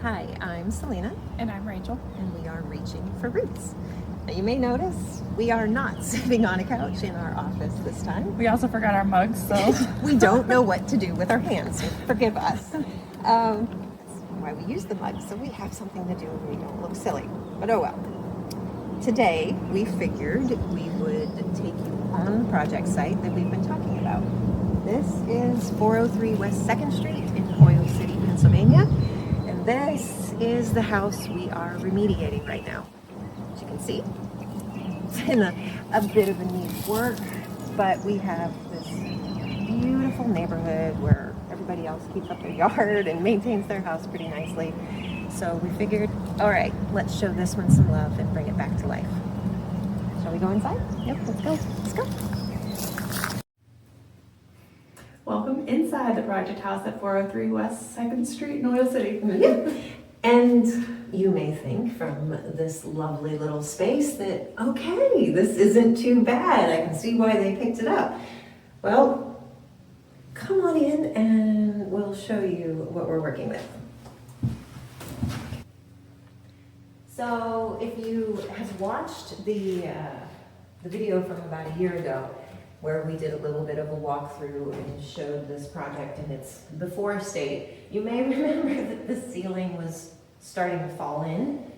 Hi, I'm Selena, And I'm Rachel. and we are reaching for roots. Now, you may notice we are not sitting on a couch in our office this time. We also forgot our mugs, so We don't know what to do with our hands, so forgive us. That's why we use the mug, so we have something to do and we don't look silly. But oh well. Today, we figured we would take you on the project site that we've been talking about. This is 403 West 2nd Street in Oil City, Pennsylvania. And this is the house we are remediating right now. As you can see, it's in a bit of a niche work, but we have this beautiful neighborhood where everybody else keeps up their yard and maintains their house pretty nicely. So we figured, all right, let's show this one some love and bring it back to life. Shall we go inside? Yep, let's go. Let's go. welcome inside the project house at 403 West 2nd Street in Oil City. Yeah. And you may think from this lovely little space that, okay, this isn't too bad. I can see why they picked it up. Well, come on in and we'll show you what we're working with. So if you have watched the video from about a year ago, where we did a little bit of a walkthrough and showed this project in its before state, you may remember that the ceiling was starting to fall in.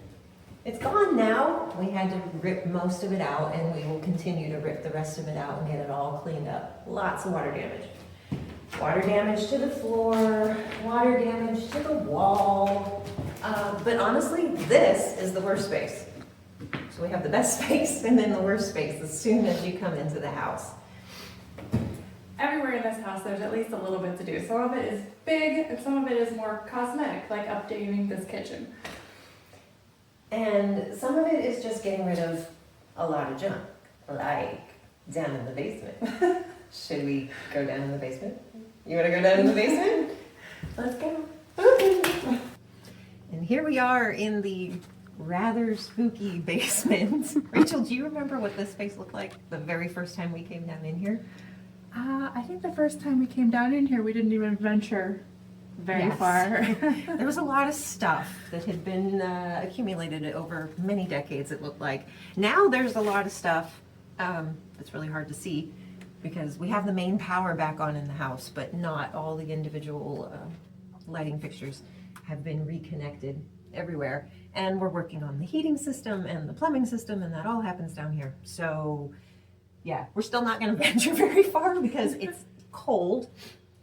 It's gone now. We had to rip most of it out, and we will continue to rip the rest of it out and get it all cleaned up. Lots of water damage. Water damage to the floor, water damage to the wall. But honestly, this is the worst space. So we have the best space and then the worst space as soon as you come into the house. Everywhere in this house, there's at least a little bit to do. Some of it is big, and some of it is more cosmetic, like updating this kitchen. And some of it is just getting rid of a lot of junk, like down in the basement. Should we go down in the basement? You want to go down in the basement? Let's go. Okay. And here we are in the rather spooky basement. Rachel, do you remember what this space looked like the very first time we came down in here? I think the first time we came down in here, we didn't even venture very Yes. far. There was a lot of stuff that had been accumulated over many decades, it looked like. Now there's a lot of stuff that's really hard to see because we have the main power back on in the house, but not all the individual lighting fixtures have been reconnected everywhere. And we're working on the heating system and the plumbing system, and that all happens down here. So yeah, we're still not going to venture very far because it's cold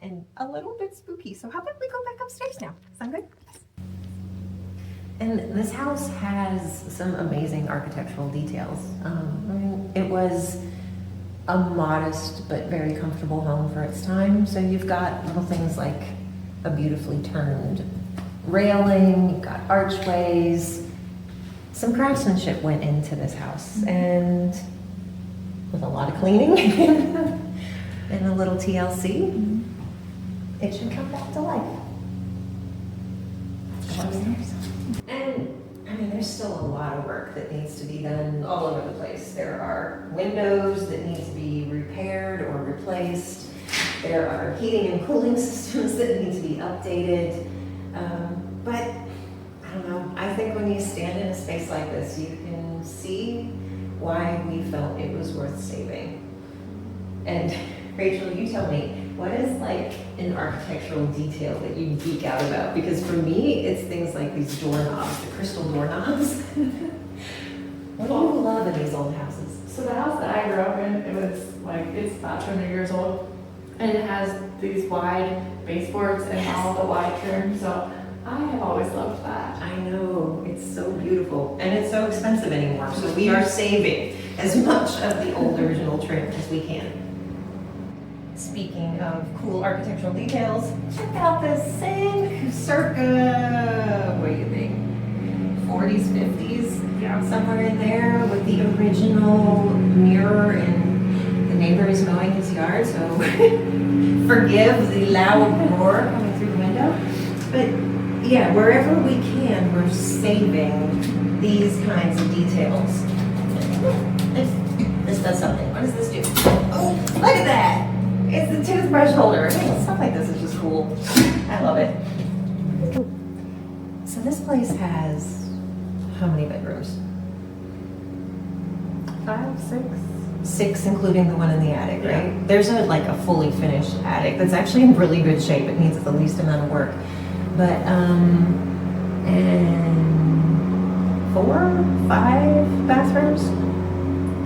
and a little bit spooky. So how about we go back upstairs now? Sound good? And this house has some amazing architectural details. It was a modest but very comfortable home for its time. So you've got little things like a beautifully turned railing, you've got archways. Some craftsmanship went into this house, and with a lot of cleaning and a little TLC, it should come back to life. Let's go upstairs. And I mean, there's still a lot of work that needs to be done all over the place. There are windows that need to be repaired or replaced. There are heating and cooling systems that need to be updated. But I don't know, I think when you stand in a space like this, you can see why we felt it was worth saving. And Rachel, you tell me, what is like an architectural detail that you geek out about? Because for me, it's things like these doorknobs, the crystal doorknobs. What do you love in these old houses? So the house that I grew up in, it's about 200 years old. And it has these wide baseboards and all the wide trim, so I have always loved that. I know, it's so beautiful, and it's so expensive anymore, so we are saving as much of the old original trim as we can. Speaking of cool architectural details, check out this sink, circa, what do you think, 40s, 50s? Yeah. Somewhere in there with the original mirror and the neighbor is mowing his yard, so forgive the loud roar coming through the window. But yeah, wherever we can, we're saving these kinds of details. This does something. What does this do? Oh, look at that! It's the toothbrush holder. Stuff like this is just cool. I love it. So this place has how many bedrooms? 5, 6. 6, including the one in the attic, right? Yeah. There's a fully finished attic that's actually in really good shape. It needs the least amount of work. But, and 4, 5 bathrooms?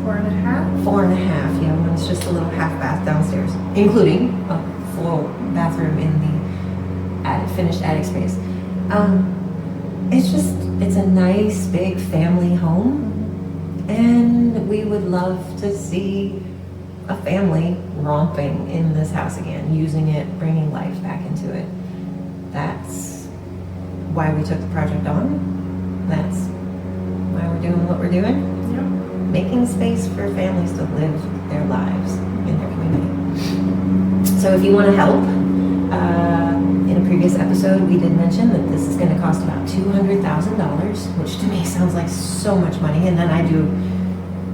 4.5. 4.5, yeah, one's just a little half bath downstairs, including a full bathroom in the finished attic space. It's a nice big family home, and we would love to see a family romping in this house again, using it, bringing life back into it. That's why we took the project on. That's why we're doing what we're doing. Yep. Making space for families to live their lives in their community. So if you want to help, in a previous episode we did mention that this is going to cost about $200,000, which to me sounds like so much money. And then I do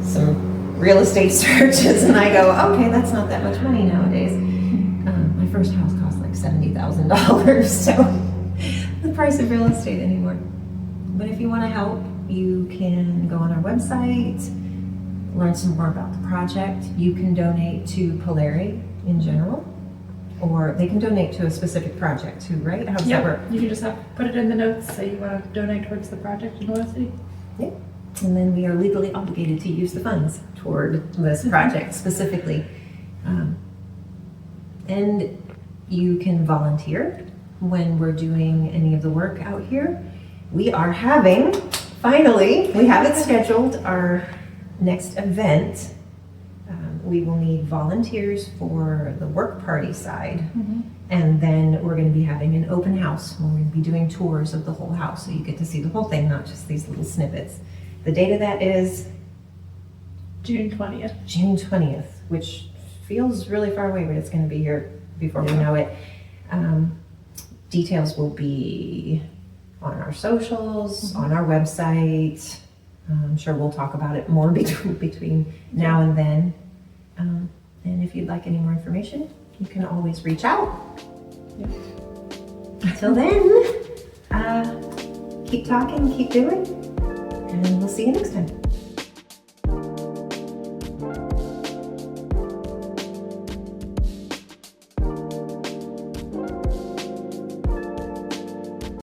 some real estate searches and I go, okay, that's not that much money nowadays. My first house cost like $70,000, so the price of real estate anymore. But if you want to help, you can go on our website, learn some more about the project. You can donate to Polari in general, or they can donate to a specific project too, right? How does that work? You can just put it in the notes, say you want to donate towards the project in Oil City. Yeah. And then we are legally obligated to use the funds toward this project specifically. And you can volunteer when we're doing any of the work out here. We are having, finally, we have it scheduled, our next event. We will need volunteers for the work party side. Mm-hmm. And then we're going to be having an open house where we're going to be doing tours of the whole house. So you get to see the whole thing, not just these little snippets. The date of that is June 20th. June 20th, which feels really far away, but it's going to be here before we know it. Details will be on our socials, on our website. I'm sure we'll talk about it more between now and then. And if you'd like any more information, you can always reach out. Yep. Until then, keep talking, keep doing, and we'll see you next time.